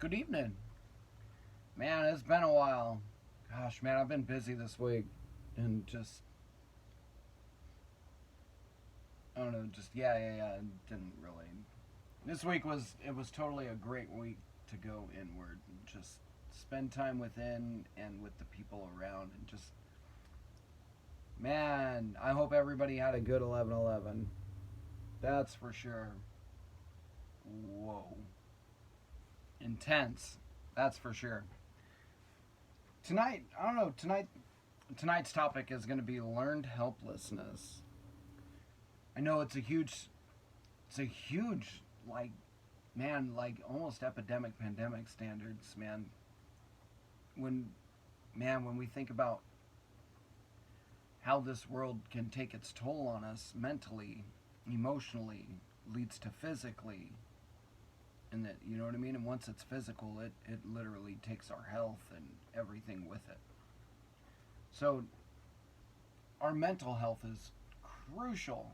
Good evening. Man, it's been a while. Gosh, man, I've been busy this week. And just, I don't know, just, didn't really. This week it was totally a great week to go inward and just spend time within and with the people around and just, man, I hope everybody had a good 11/11. That's for sure. Whoa. Intense. That's for sure. Tonight, I don't know, tonight's topic is going to be learned helplessness. I know it's a huge like man, like almost epidemic pandemic standards, man. When when we think about how this world can take its toll on us mentally, emotionally, leads to physically, and that, you know what I mean? And once it's physical, it literally takes our health and everything with it. So our mental health is crucial.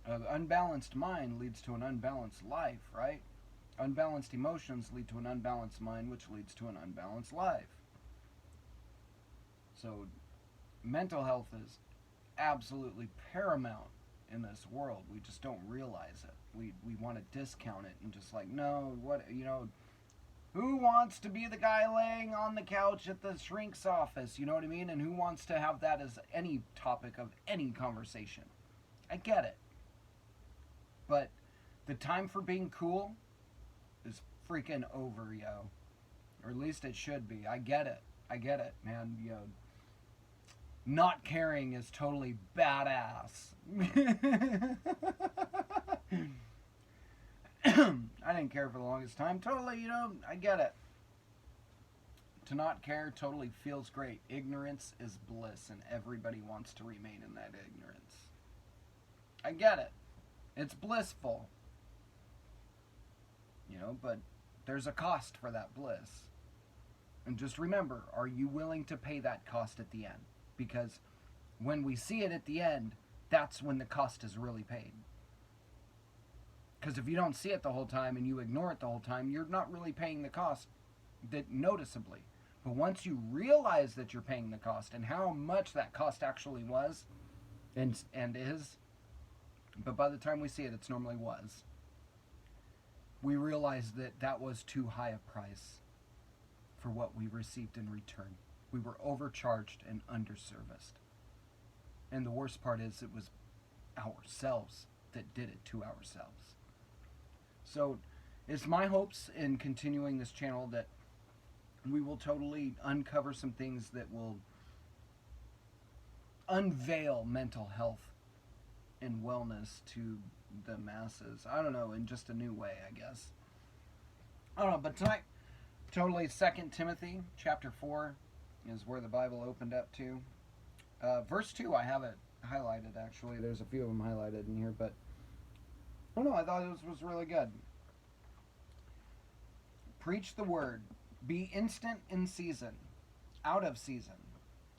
An unbalanced mind leads to an unbalanced life, right? Unbalanced emotions lead to an unbalanced mind, which leads to an unbalanced life. So mental health is absolutely paramount in this world. We just don't realize it. We want to discount it and just like, no, who wants to be the guy laying on the couch at the shrink's office? You know what I mean? And who wants to have that as any topic of any conversation? I get it. But the time for being cool is freaking over, yo. Or at least it should be. I get it. Man. Not caring is totally badass. I didn't care for the longest time. Totally, I get it. To not care totally feels great. Ignorance is bliss, and everybody wants to remain in that ignorance. I get it. It's blissful. But there's a cost for that bliss. And just remember, are you willing to pay that cost at the end? Because when we see it at the end, that's when the cost is really paid. Because if you don't see it the whole time and you ignore it the whole time, you're not really paying the cost noticeably. But once you realize that you're paying the cost and how much that cost actually was and is, but by the time we see it, it's normally was, we realize that that was too high a price for what we received in return. We were overcharged and underserviced. And the worst part is it was ourselves that did it to ourselves. So it's my hopes in continuing this channel that we will totally uncover some things that will unveil mental health and wellness to the masses. I don't know, in just a new way, I guess. I don't know, but tonight, totally 2 Timothy chapter 4 is where the Bible opened up to. Verse 2, I have it highlighted, actually. There's a few of them highlighted in here, but I don't know, I thought this was really good. Preach the word. Be instant in season, out of season.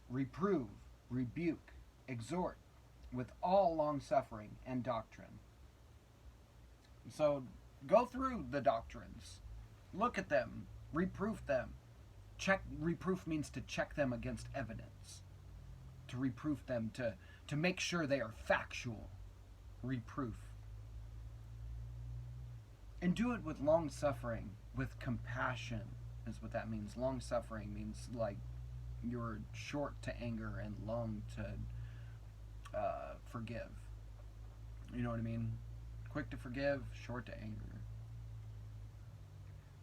Reprove, rebuke, exhort, with all long suffering and doctrine. So go through the doctrines. Look at them. Reproof them. Reproof means to check them against evidence. To reproof them, to make sure they are factual. Reproof. And do it with long suffering, with compassion, is what that means. Long suffering means like you're short to anger and long to forgive. You know what I mean? Quick to forgive, short to anger.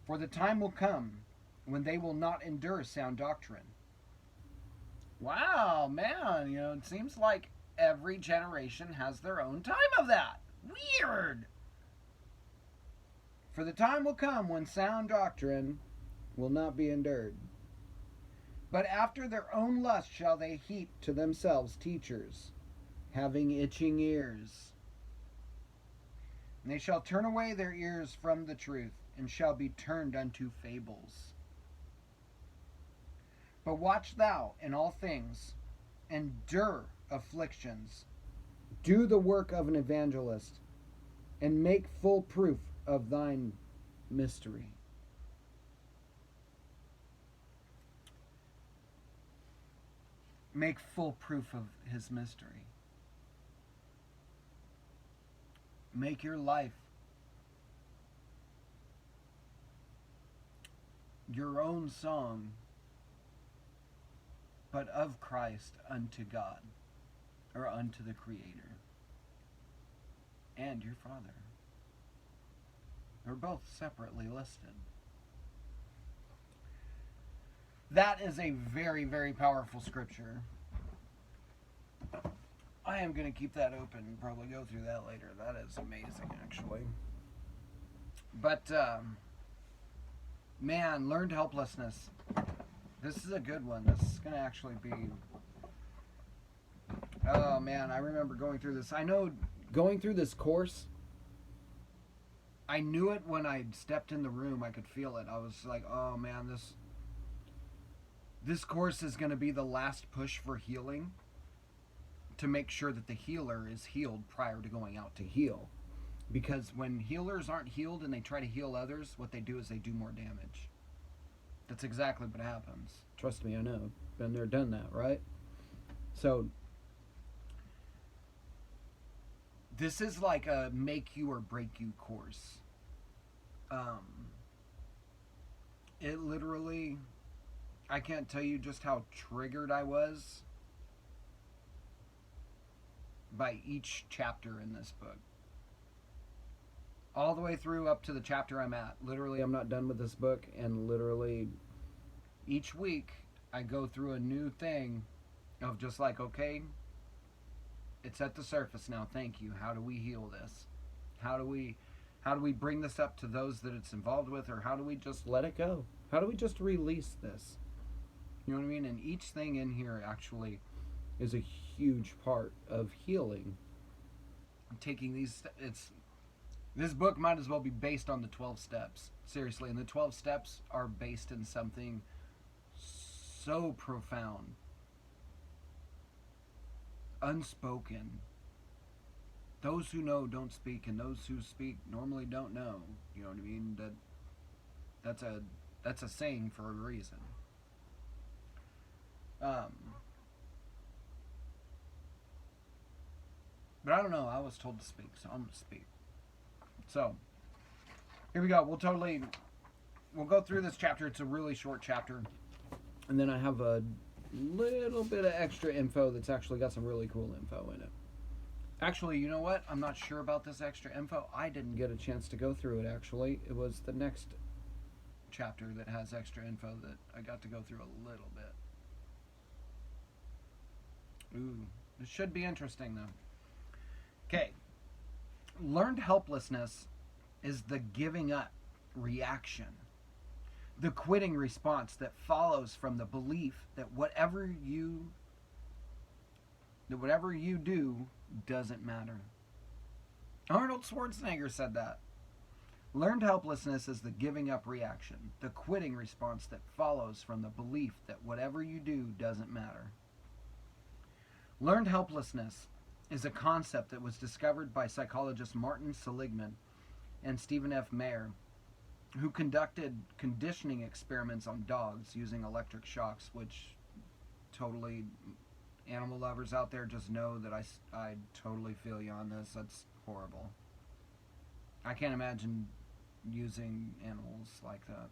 For the time will come when they will not endure sound doctrine. Wow, man, it seems like every generation has their own time of that. Weird. For the time will come when sound doctrine will not be endured. But after their own lust shall they heap to themselves teachers, having itching ears. And they shall turn away their ears from the truth, and shall be turned unto fables. But watch thou in all things, endure afflictions, do the work of an evangelist, and make full proof of thine mystery. make full proof of his mystery. Make your life your own song, but of Christ unto God, or unto the Creator, and your Father. They're both separately listed. That is a very, very powerful scripture. I am going to keep that open and probably go through that later. That is amazing, actually. But, man, learned helplessness. This is a good one. This is going to actually be... Oh, man, I remember going through this. I know going through this course, I knew it when I stepped in the room. I could feel it. I was like, oh, man, this course is going to be the last push for healing, to make sure that the healer is healed prior to going out to heal. Because when healers aren't healed and they try to heal others, what they do is they do more damage. That's exactly what happens. Trust me, I know. Been there, done that, right? So, this is like a make you or break you course. It literally, I can't tell you just how triggered I was by each chapter in this book. All the way through up to the chapter I'm at. Literally, I'm not done with this book, and literally each week I go through a new thing of just like, okay, it's at the surface now, thank you. How do we heal this? How do we bring this up to those that it's involved with, or how do we just let it go? How do we just release this? You know what I mean? And each thing in here actually is a huge part of healing. Taking these, this book might as well be based on the 12 steps. Seriously, and the 12 steps are based in something so profound, unspoken. Those who know don't speak, and those who speak normally don't know. You know what I mean? That's a saying for a reason. But I don't know. I was told to speak, so I'm going to speak. So, here we go. We'll go through this chapter. It's a really short chapter. And then I have a little bit of extra info that's actually got some really cool info in it. Actually, you know what? I'm not sure about this extra info. I didn't get a chance to go through it, actually. It was the next chapter that has extra info that I got to go through a little bit. Ooh, it should be interesting, though. Okay. Learned helplessness is the giving up reaction, the quitting response that follows from the belief that whatever you do doesn't matter. Arnold Schwarzenegger said that. Learned helplessness is the giving up reaction, the quitting response that follows from the belief that whatever you do doesn't matter. Learned helplessness is a concept that was discovered by psychologists Martin Seligman and Stephen F. Mayer, who conducted conditioning experiments on dogs using electric shocks, which totally, animal lovers out there just know that I totally feel you on this. That's horrible. I can't imagine using animals like that.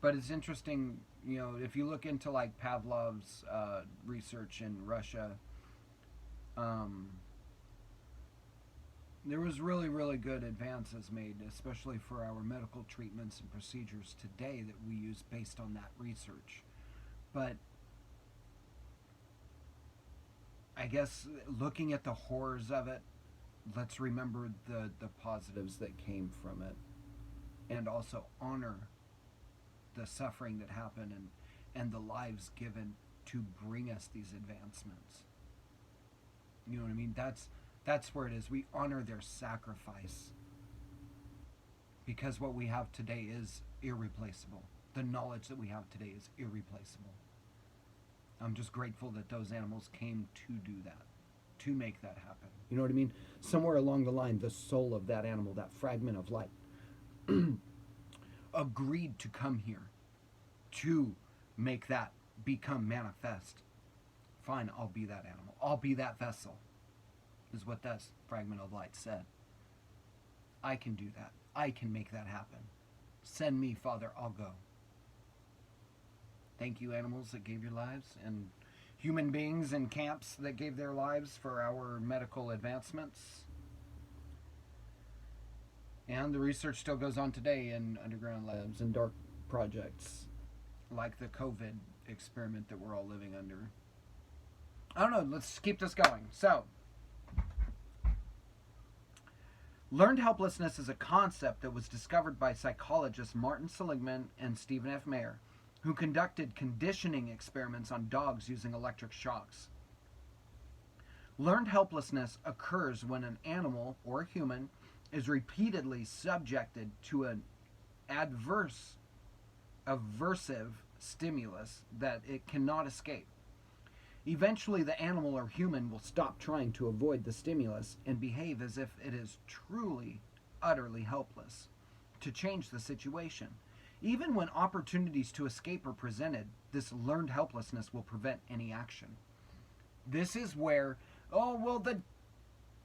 But it's interesting, you know, if you look into like Pavlov's research in Russia, there was really, really good advances made, especially for our medical treatments and procedures today that we use based on that research. But I guess looking at the horrors of it, let's remember the positives that came from it, and also honor the suffering that happened and the lives given to bring us these advancements. You know what I mean? That's where it is. We honor their sacrifice, because what we have today is irreplaceable. The knowledge that we have today is irreplaceable. I'm just grateful that those animals came to do that, to make that happen. You know what I mean? Somewhere along the line, the soul of that animal, that fragment of light, agreed to come here to make that become manifest. Fine, I'll be that animal. I'll be that vessel, is what that fragment of light said. I can do that. I can make that happen. Send me, Father, I'll go. Thank you, animals that gave your lives, and human beings in camps that gave their lives for our medical advancements. And the research still goes on today in underground labs and dark projects, like the COVID experiment that we're all living under. I don't know, let's keep this going. So, learned helplessness is a concept that was discovered by psychologists Martin Seligman and Stephen F. Mayer, who conducted conditioning experiments on dogs using electric shocks. Learned helplessness occurs when an animal or a human is repeatedly subjected to an aversive stimulus that it cannot escape. Eventually, the animal or human will stop trying to avoid the stimulus and behave as if it is truly, utterly helpless to change the situation. Even when opportunities to escape are presented, this learned helplessness will prevent any action. This is where, oh, well, the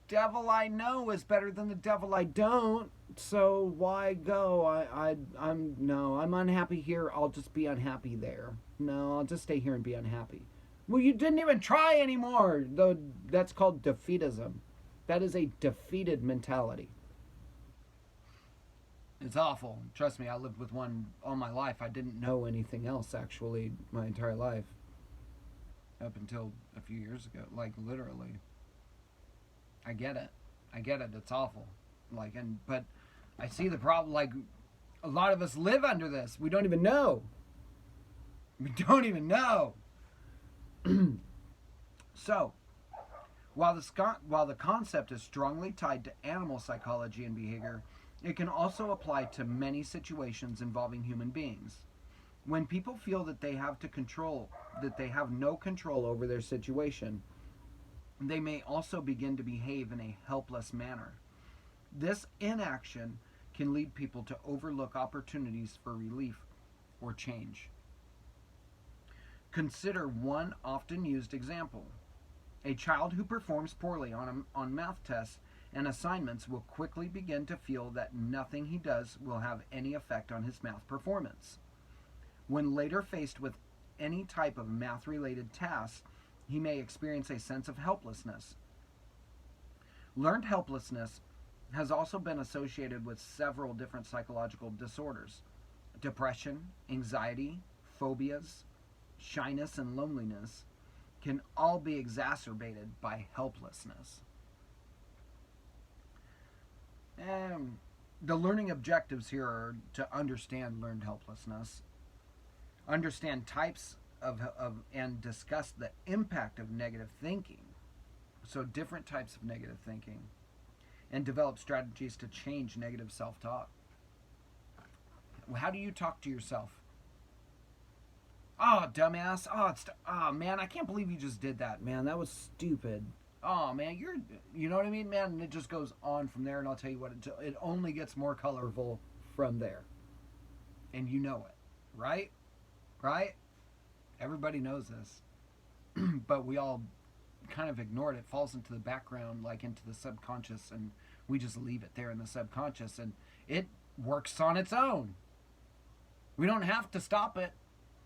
devil I know is better than the devil I don't, so why go? I'm unhappy here, I'll just be unhappy there. No, I'll just stay here and be unhappy. Well, you didn't even try anymore. That's called defeatism. That is a defeated mentality. It's awful. Trust me, I lived with one all my life. I didn't know anything else, actually, my entire life. Up until a few years ago. Like, literally. I get it. It's awful. But I see the problem. Like, a lot of us live under this. We don't even know. So, while the concept is strongly tied to animal psychology and behavior, it can also apply to many situations involving human beings. When people feel that they have no control over their situation, they may also begin to behave in a helpless manner. This inaction can lead people to overlook opportunities for relief or change. Consider one often used example. A child who performs poorly on math tests and assignments will quickly begin to feel that nothing he does will have any effect on his math performance. When later faced with any type of math-related task, he may experience a sense of helplessness. Learned helplessness has also been associated with several different psychological disorders. Depression, anxiety, phobias, shyness, and loneliness can all be exacerbated by helplessness. The learning objectives here are to understand learned helplessness, understand types of and discuss the impact of negative thinking, so different types of negative thinking, and develop strategies to change negative self-talk. How do you talk to yourself? Oh, dumbass. Oh, man, I can't believe you just did that, man. That was stupid. Oh, man, you know what I mean, man? And it just goes on from there, and I'll tell you what, it only gets more colorful from there. And you know it, right? Right? Everybody knows this. But we all kind of ignore it. It falls into the background, like into the subconscious, and we just leave it there in the subconscious, and it works on its own. We don't have to stop it,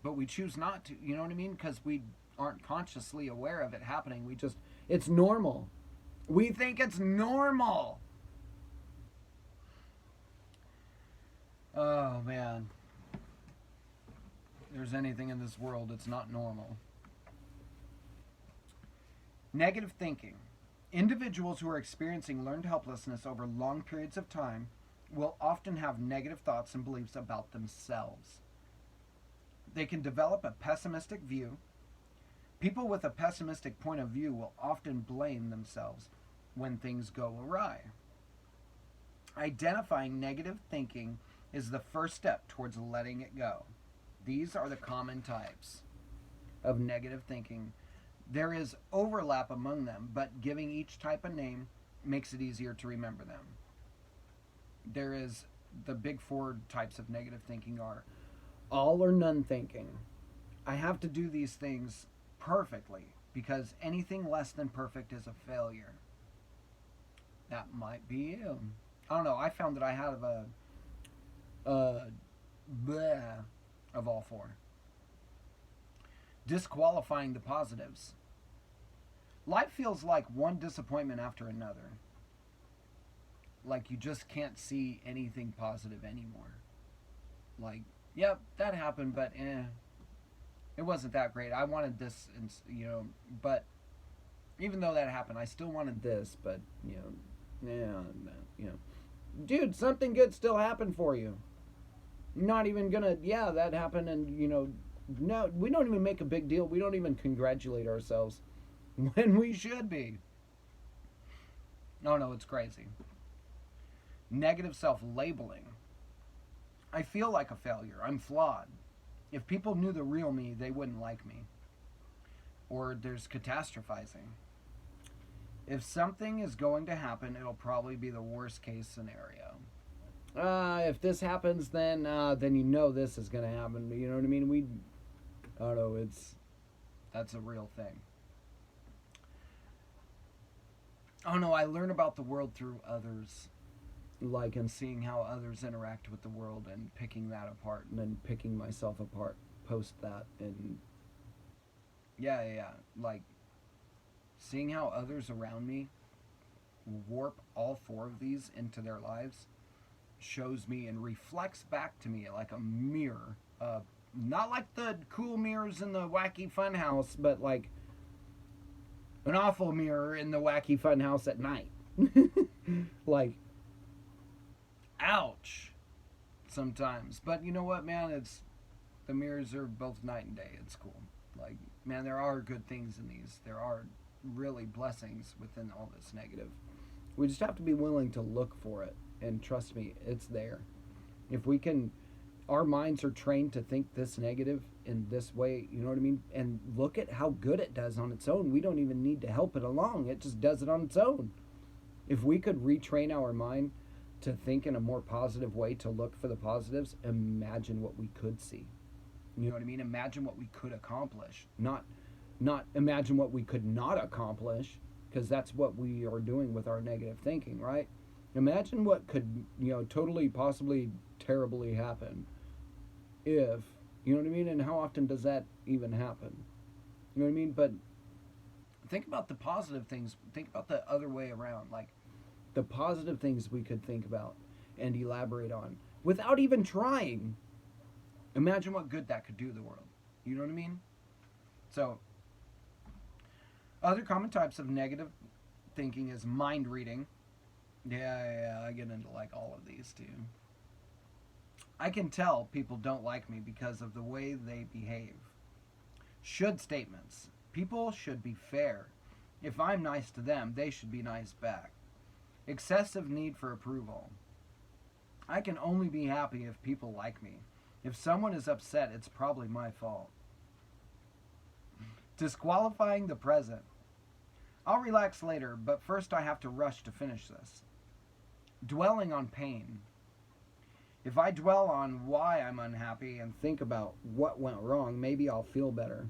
but we choose not to, you know what I mean? Because we aren't consciously aware of it happening. It's normal. We think it's normal. Oh, man. If there's anything in this world, it's not normal. Negative thinking. Individuals who are experiencing learned helplessness over long periods of time will often have negative thoughts and beliefs about themselves. They can develop a pessimistic view. People with a pessimistic point of view will often blame themselves when things go awry. Identifying negative thinking is the first step towards letting it go. These are the common types of negative thinking. There is overlap among them, but giving each type a name makes it easier to remember them. There is the big four types of negative thinking are all or none thinking, I have to do these things perfectly because anything less than perfect is a failure. That might be you. I don't know. I found that I have a bleh of all four. Disqualifying the positives. Life feels like one disappointment after another. Like you just can't see anything positive anymore. Like, yep, that happened, but it wasn't that great. I wanted this, and but even though that happened, I still wanted this, but dude, something good still happened for you. Not even gonna, yeah, that happened, and no, we don't even make a big deal. We don't even congratulate ourselves when we should be. No, it's crazy. Negative self-labeling. I feel like a failure. I'm flawed. If people knew the real me, they wouldn't like me. Or there's catastrophizing. If something is going to happen, it'll probably be the worst case scenario. If this happens, then this is going to happen. You know what I mean? I don't know. That's a real thing. Oh no, I learn about the world through others. Like, and seeing how others interact with the world and picking that apart and then picking myself apart post that. And yeah, like seeing how others around me warp all four of these into their lives shows me and reflects back to me like a mirror. Not like the cool mirrors in the wacky fun house, but like an awful mirror in the wacky fun house at night. Like, ouch sometimes. But you know what, man? The mirrors are both night and day. It's cool. Like, man, there are good things in these. There are really blessings within all this negative. We just have to be willing to look for it. And trust me, it's there. If we can, our minds are trained to think this negative in this way, you know what I mean? And look at how good it does on its own. We don't even need to help it along. It just does it on its own. If we could retrain our mind to think in a more positive way, to look for the positives, imagine what we could see. You know what I mean? Imagine what we could accomplish. Not imagine what we could not accomplish, because that's what we are doing with our negative thinking, right? Imagine what could, totally, possibly, terribly happen if, you know what I mean? And how often does that even happen? You know what I mean? But think about the positive things. Think about the other way around. Like, the positive things we could think about and elaborate on without even trying. Imagine what good that could do to the world. You know what I mean? So, other common types of negative thinking is mind reading. Yeah, I get into like all of these too. I can tell people don't like me because of the way they behave. Should statements. People should be fair. If I'm nice to them, they should be nice back. Excessive need for approval. I can only be happy if people like me. If someone is upset, it's probably my fault. Disqualifying the present. I'll relax later, but first I have to rush to finish this. Dwelling on pain. If I dwell on why I'm unhappy and think about what went wrong, maybe I'll feel better.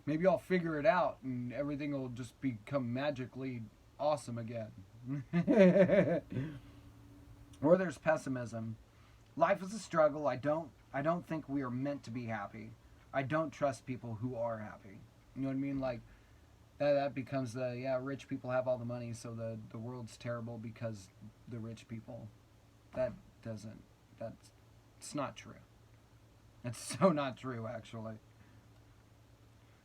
Maybe I'll figure it out and everything will just become magically awesome again. Or there's pessimism. Life is a struggle. I don't think we are meant to be happy. I don't trust people who are happy. You know what I mean? Like, that becomes rich people have all the money, so the world's terrible because the rich people. It's not true. It's so not true, actually.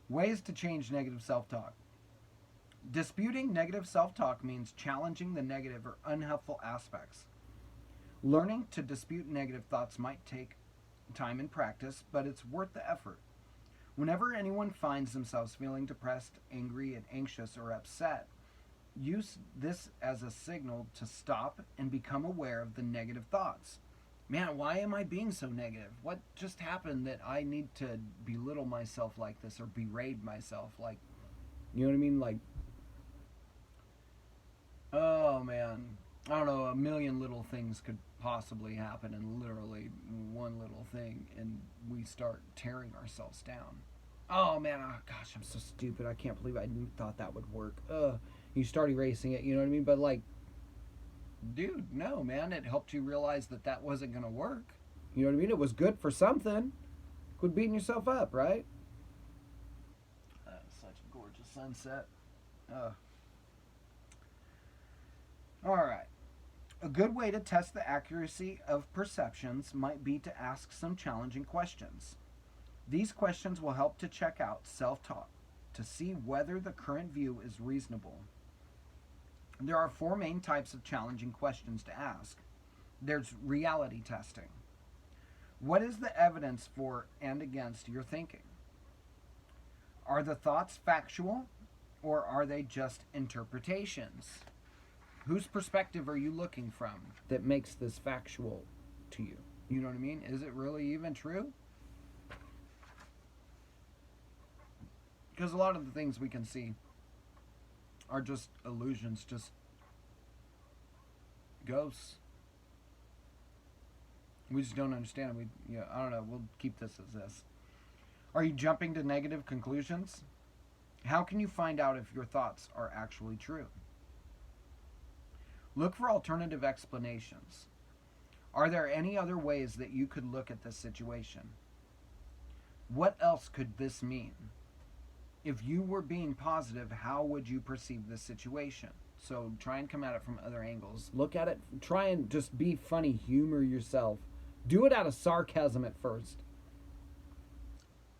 Ways to change negative self-talk. Disputing negative self-talk means challenging the negative or unhelpful aspects. Learning to dispute negative thoughts might take time and practice, but it's worth the effort. Whenever anyone finds themselves feeling depressed, angry, and anxious or upset, use this as a signal to stop and become aware of the negative thoughts. Man, why am I being so negative? What just happened that I need to belittle myself like this or berate myself? Like, you know what I mean? Like, oh man, I don't know, a million little things could possibly happen in literally one little thing, and we start tearing ourselves down. Oh man, oh gosh, I'm so stupid. I can't believe I thought that would work. You start erasing it, you know what I mean? But like, dude, no, man, it helped you realize that that wasn't gonna work. You know what I mean? It was good for something. Quit beating yourself up, right? That was such a gorgeous sunset. All right. A good way to test the accuracy of perceptions might be to ask some challenging questions. These questions will help to check out self talk to see whether the current view is reasonable. There are four main types of challenging questions to ask. There's reality testing. What is the evidence for and against your thinking? Are the thoughts factual or are they just interpretations? Whose perspective are you looking from that makes this factual to you? You know what I mean? Is it really even true? Because a lot of the things we can see are just illusions, just ghosts. We just don't understand them. I don't know. We'll keep this as this. Are you jumping to negative conclusions? How can you find out if your thoughts are actually true? Look for alternative explanations. Are there any other ways that you could look at this situation? What else could this mean? If you were being positive, how would you perceive this situation? So try and come at it from other angles. Look at it, try and just be funny, humor yourself. Do it out of sarcasm at first.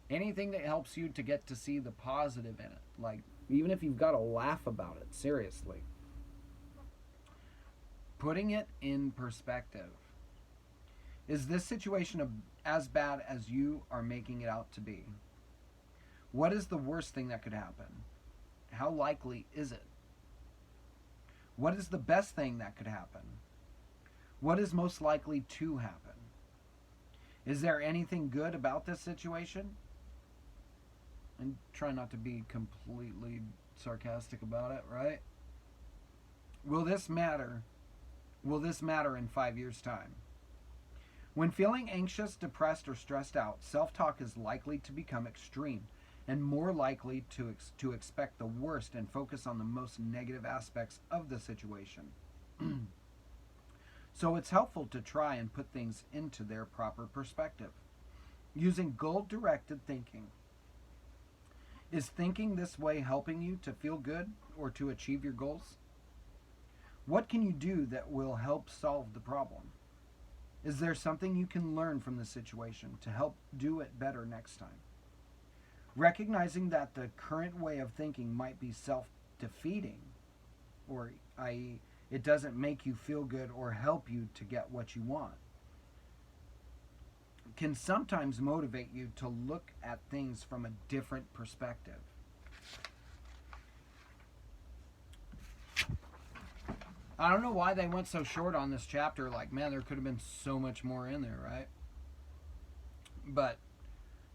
Anything that helps you to get to see the positive in it. Like, even if you've got to laugh about it, seriously. Putting it in perspective. Is this situation as bad as you are making it out to be? What is the worst thing that could happen? How likely is it? What is the best thing that could happen? What is most likely to happen? Is there anything good about this situation? And try not to be completely sarcastic about it, right? Will this matter? Will this matter in 5 years' time? When feeling anxious, depressed, or stressed out, self-talk is likely to become extreme and more likely to expect the worst and focus on the most negative aspects of the situation. So it's helpful to try and put things into their proper perspective, using goal-directed thinking. Is thinking this way helping you to feel good or to achieve your goals? What can you do that will help solve the problem? Is there something you can learn from the situation to help do it better next time? Recognizing that the current way of thinking might be self-defeating, or i.e., it doesn't make you feel good or help you to get what you want, can sometimes motivate you to look at things from a different perspective. I don't know why they went so short on this chapter. Like, man, there could have been so much more in there, right? But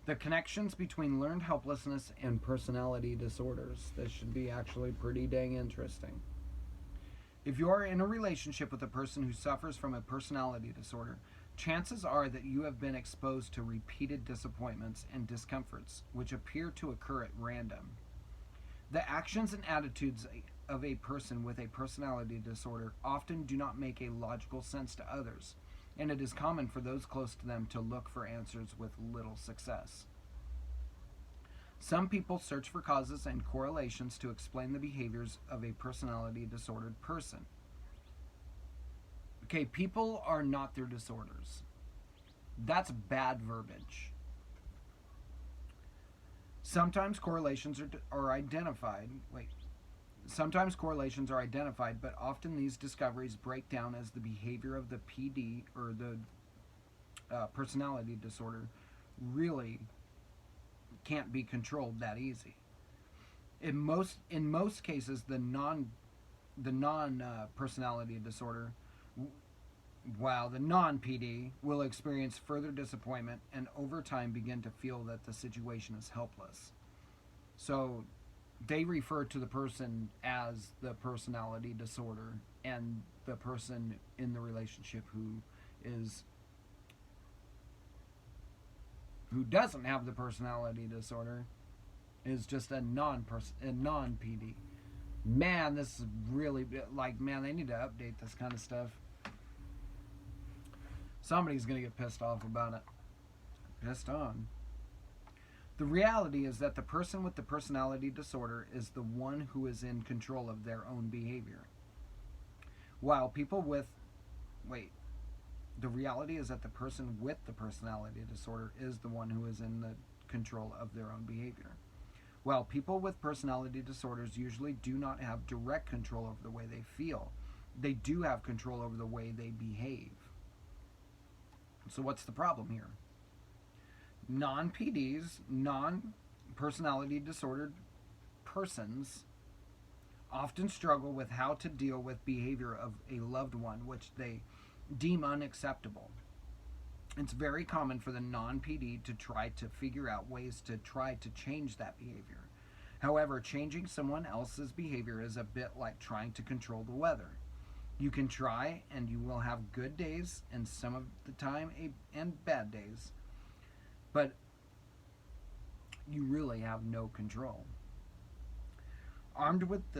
the connections between learned helplessness and personality disorders. This should be actually pretty dang interesting. If you are in a relationship with a person who suffers from a personality disorder, chances are that you have been exposed to repeated disappointments and discomforts, which appear to occur at random. The actions and attitudes of a person with a personality disorder often do not make a logical sense to others, and it is common for those close to them to look for answers with little success. Some people search for causes and correlations to explain the behaviors of a personality disordered person. Okay, people are not their disorders. That's bad verbiage. Sometimes correlations are identified. Sometimes correlations are identified, but often these discoveries break down as the behavior of the PD or the personality disorder really can't be controlled that easy. In most cases, the non personality disorder, while the non-PD will experience further disappointment and over time begin to feel that the situation is helpless. So they refer to the person as the personality disorder and the person in the relationship who is who doesn't have the personality disorder is just a non-PD. Man, this is really like, man, they need to update this kind of stuff. Somebody's gonna get pissed off about it. Pissed on. The reality is that the person with the personality disorder is the one who is in control of their own behavior. While people with the reality is that the person with the personality disorder is the one who is in the control of their own behavior. While people with personality disorders usually do not have direct control over the way they feel, they do have control over the way they behave. So what's the problem here? Non-PDs, non-personality disordered persons often struggle with how to deal with behavior of a loved one which they deem unacceptable. It's very common for the non-PD to try to figure out ways to try to change that behavior. However, changing someone else's behavior is a bit like trying to control the weather. You can try and you will have good days and some of the time and bad days, but you really have no control. Armed with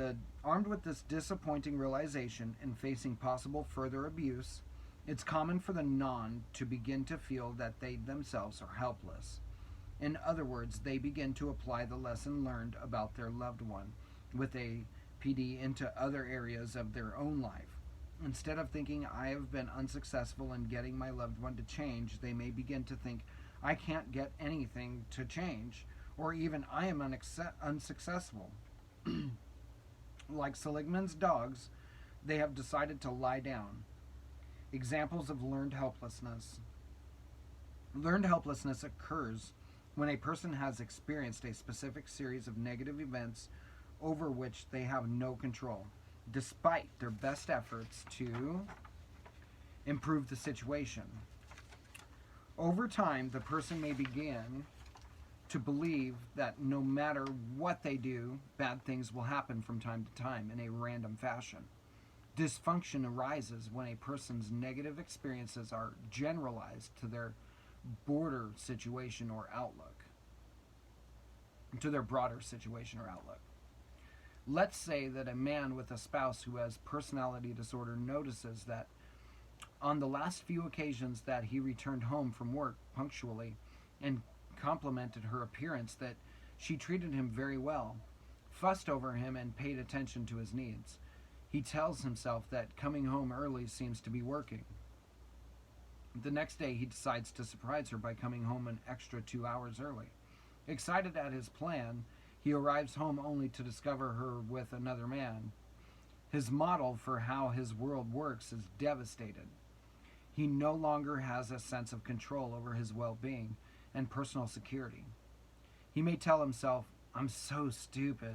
this disappointing realization and facing possible further abuse, it's common for the non to begin to feel that they themselves are helpless. In other words, they begin to apply the lesson learned about their loved one with a PD into other areas of their own life. Instead of thinking, I have been unsuccessful in getting my loved one to change, they may begin to think, I can't get anything to change, or even I am unsuccessful. Like Seligman's dogs, they have decided to lie down. Examples of learned helplessness. Learned helplessness occurs when a person has experienced a specific series of negative events over which they have no control, despite their best efforts to improve the situation. Over time, the person may begin to believe that no matter what they do, bad things will happen from time to time in a random fashion. Dysfunction arises when a person's negative experiences are generalized to their broader situation or outlook. Let's say that a man with a spouse who has personality disorder notices that on the last few occasions that he returned home from work punctually and complimented her appearance, that she treated him very well, fussed over him, and paid attention to his needs. He tells himself that coming home early seems to be working. The next day, he decides to surprise her by coming home an extra 2 hours early. Excited at his plan, he arrives home only to discover her with another man. His model for how his world works is devastated. He no longer has a sense of control over his well-being and personal security. He may tell himself, I'm so stupid.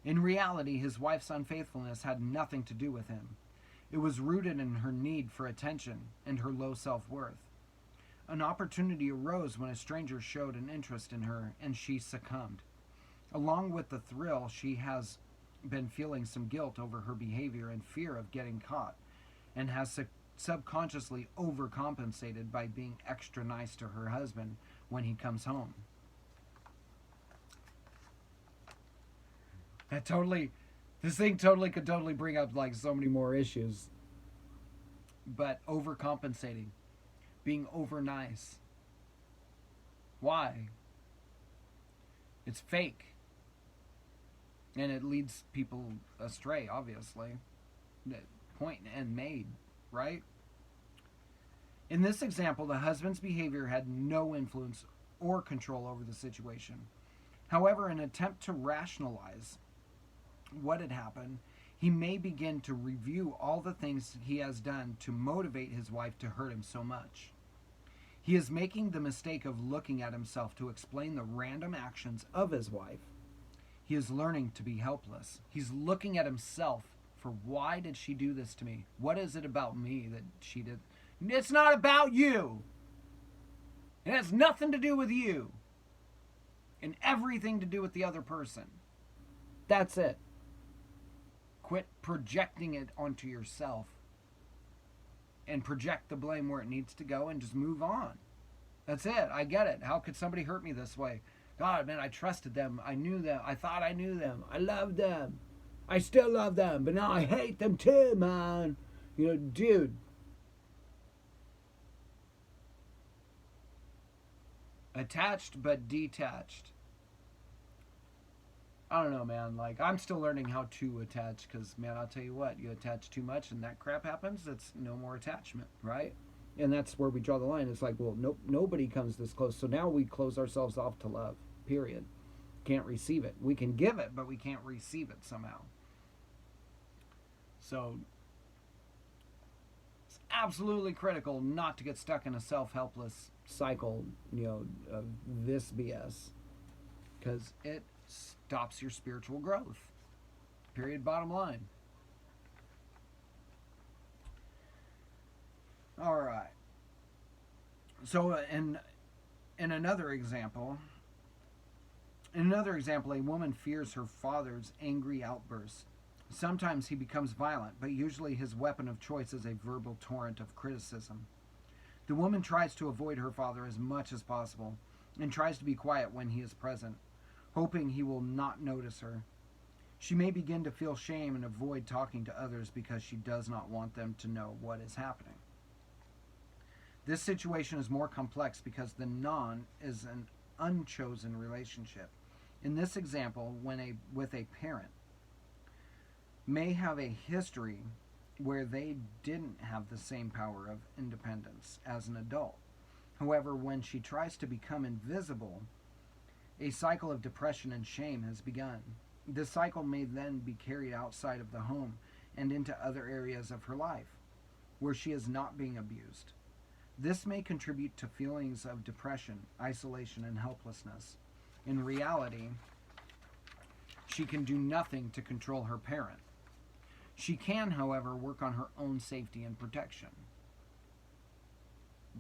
In reality, his wife's unfaithfulness had nothing to do with him. It was rooted in her need for attention and her low self-worth. An opportunity arose when a stranger showed an interest in her, and she succumbed. Along with the thrill, she has been feeling some guilt over her behavior and fear of getting caught, and has subconsciously overcompensated by being extra nice to her husband when he comes home. This thing could totally bring up like so many more issues. But overcompensating, being over nice. Why? It's fake. And it leads people astray, obviously. Point and made, right? In this example, the husband's behavior had no influence or control over the situation. However, in an attempt to rationalize what had happened, he may begin to review all the things he has done to motivate his wife to hurt him so much. He is making the mistake of looking at himself to explain the random actions of his wife. He is learning to be helpless. He's looking at himself for, why did she do this to me? What is it about me that she did? It's not about you. It has nothing to do with you. And everything to do with the other person. That's it. Quit projecting it onto yourself. and project the blame where it needs to go and just move on. That's it. I get it. How could somebody hurt me this way? God, man, I trusted them. I knew them. I thought I knew them. I loved them. I still love them, but now I hate them too, man. You know, dude. Attached but detached. I don't know, man. Like, I'm still learning how to attach because, man, I'll tell you what, you attach too much and that crap happens, it's no more attachment, right? And that's where we draw the line. It's like, well, nope, nobody comes this close. So now we close ourselves off to love, period. Can't receive it. We can give it, but we can't receive it somehow. So it's absolutely critical not to get stuck in a self-helpless cycle, you know, of this BS, because it stops your spiritual growth. Period, bottom line. All right. So in another example, a woman fears her father's angry outbursts. Sometimes he becomes violent, but usually his weapon of choice is a verbal torrent of criticism. The woman tries to avoid her father as much as possible and tries to be quiet when he is present, hoping he will not notice her. She may begin to feel shame and avoid talking to others because she does not want them to know what is happening. This situation is more complex because the non is an unchosen relationship. In this example, with a parent may have a history where they didn't have the same power of independence as an adult. However, when she tries to become invisible, a cycle of depression and shame has begun. This cycle may then be carried outside of the home and into other areas of her life, where she is not being abused. This may contribute to feelings of depression, isolation, and helplessness. In reality, she can do nothing to control her parent. She can, however, work on her own safety and protection.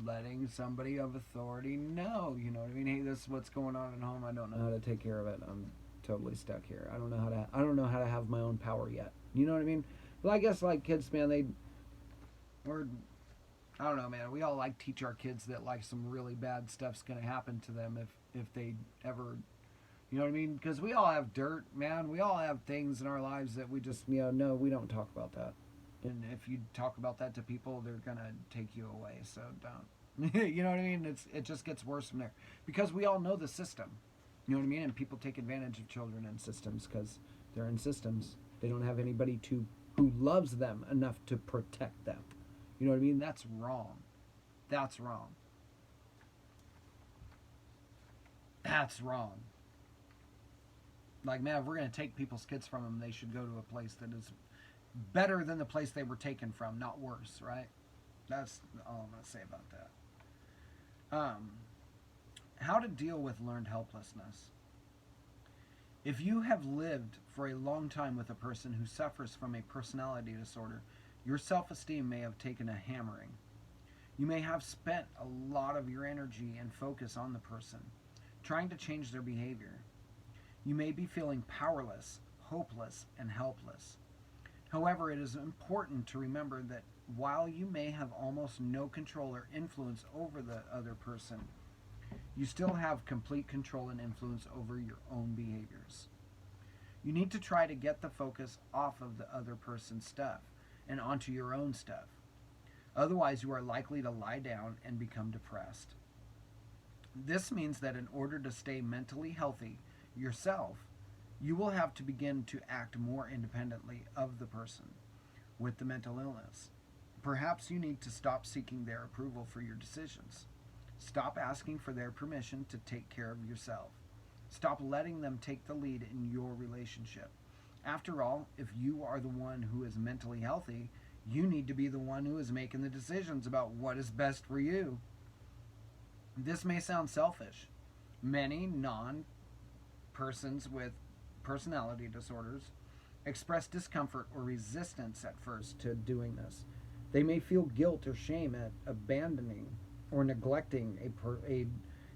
Letting somebody of authority know, you know what I mean? Hey, this is what's going on at home. I don't know how to take care of it. I'm totally stuck here. I don't know how to have my own power yet. You know what I mean? Well, I guess like kids, man, I don't know, man. We all like teach our kids that like some really bad stuff's gonna happen to them if they ever, you know what I mean? Because we all have dirt, man. We all have things in our lives that we just, you know, no, we don't talk about that. And if you talk about that to people, they're gonna take you away. So don't. You know what I mean? It just gets worse from there because we all know the system. You know what I mean? And people take advantage of children in systems because they're in systems. They don't have anybody who loves them enough to protect them. You know what I mean? That's wrong. That's wrong. That's wrong. Like, man, if we're going to take people's kids from them, they should go to a place that is better than the place they were taken from, not worse, right? That's all I'm going to say about that. How to deal with learned helplessness. If you have lived for a long time with a person who suffers from a personality disorder, your self-esteem may have taken a hammering. You may have spent a lot of your energy and focus on the person, trying to change their behavior. You may be feeling powerless, hopeless, and helpless. However, it is important to remember that while you may have almost no control or influence over the other person, you still have complete control and influence over your own behaviors. You need to try to get the focus off of the other person's stuff and onto your own stuff. Otherwise, you are likely to lie down and become depressed. This means that in order to stay mentally healthy yourself, you will have to begin to act more independently of the person with the mental illness. Perhaps you need to stop seeking their approval for your decisions. Stop asking for their permission to take care of yourself. Stop letting them take the lead in your relationship. After all, if you are the one who is mentally healthy, you need to be the one who is making the decisions about what is best for you. This may sound selfish. Many non-persons with personality disorders express discomfort or resistance at first to doing this. They may feel guilt or shame at abandoning or neglecting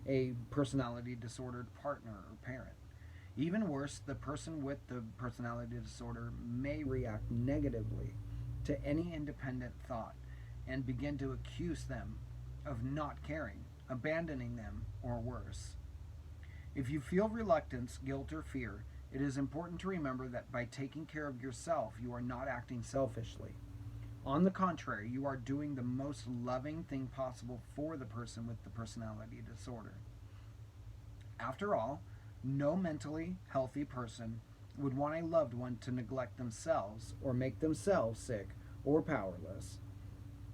a personality disordered partner or parent. Even worse, the person with the personality disorder may react negatively to any independent thought and begin to accuse them of not caring, abandoning them, or worse. If you feel reluctance, guilt, or fear, it is important to remember that by taking care of yourself, you are not acting selfishly. On the contrary, you are doing the most loving thing possible for the person with the personality disorder. After all, no mentally healthy person would want a loved one to neglect themselves or make themselves sick or powerless.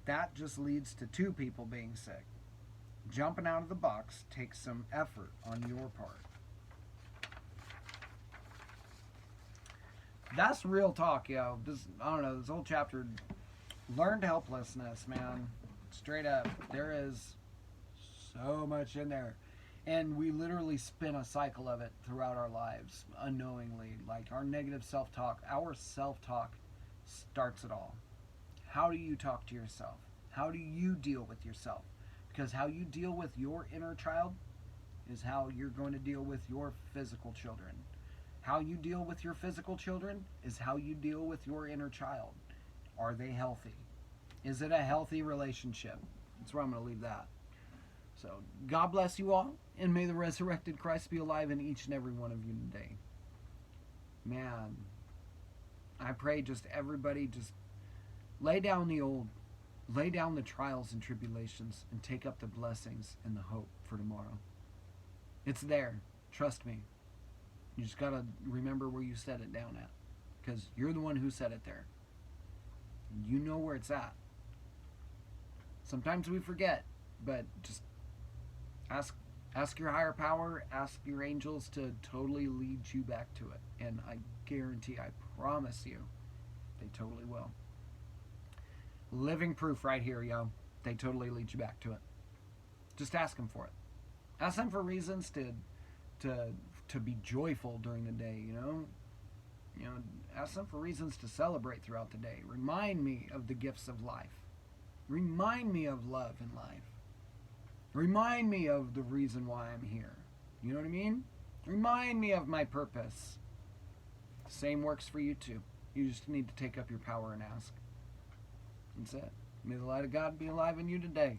That just leads to two people being sick. Jumping out of the box takes some effort on your part. That's real talk, yo. I don't know, this whole chapter, learned helplessness, man. Straight up. There is so much in there. And we literally spin a cycle of it throughout our lives, unknowingly. Like our negative self-talk, our self-talk starts it all. How do you talk to yourself? How do you deal with yourself? Because how you deal with your inner child is how you're going to deal with your physical children. How you deal with your physical children is how you deal with your inner child. Are they healthy? Is it a healthy relationship? That's where I'm going to leave that. So, God bless you all, and may the resurrected Christ be alive in each and every one of you today. Man, I pray just everybody just lay down the trials and tribulations and take up the blessings and the hope for tomorrow. It's there. Trust me. You just got to remember where you set it down at, because you're the one who set it there. You know where it's at. Sometimes we forget, but just ask your higher power, ask your angels to totally lead you back to it. And I guarantee, I promise you, they totally will. Living proof right here, yo. They totally lead you back to it. Just ask them for it. Ask them for reasons to be joyful during the day, you know? You know, ask them for reasons to celebrate throughout the day. Remind me of the gifts of life. Remind me of love in life. Remind me of the reason why I'm here. You know what I mean? Remind me of my purpose. Same works for you too. You just need to take up your power and ask. That's it. May the light of God be alive in you today.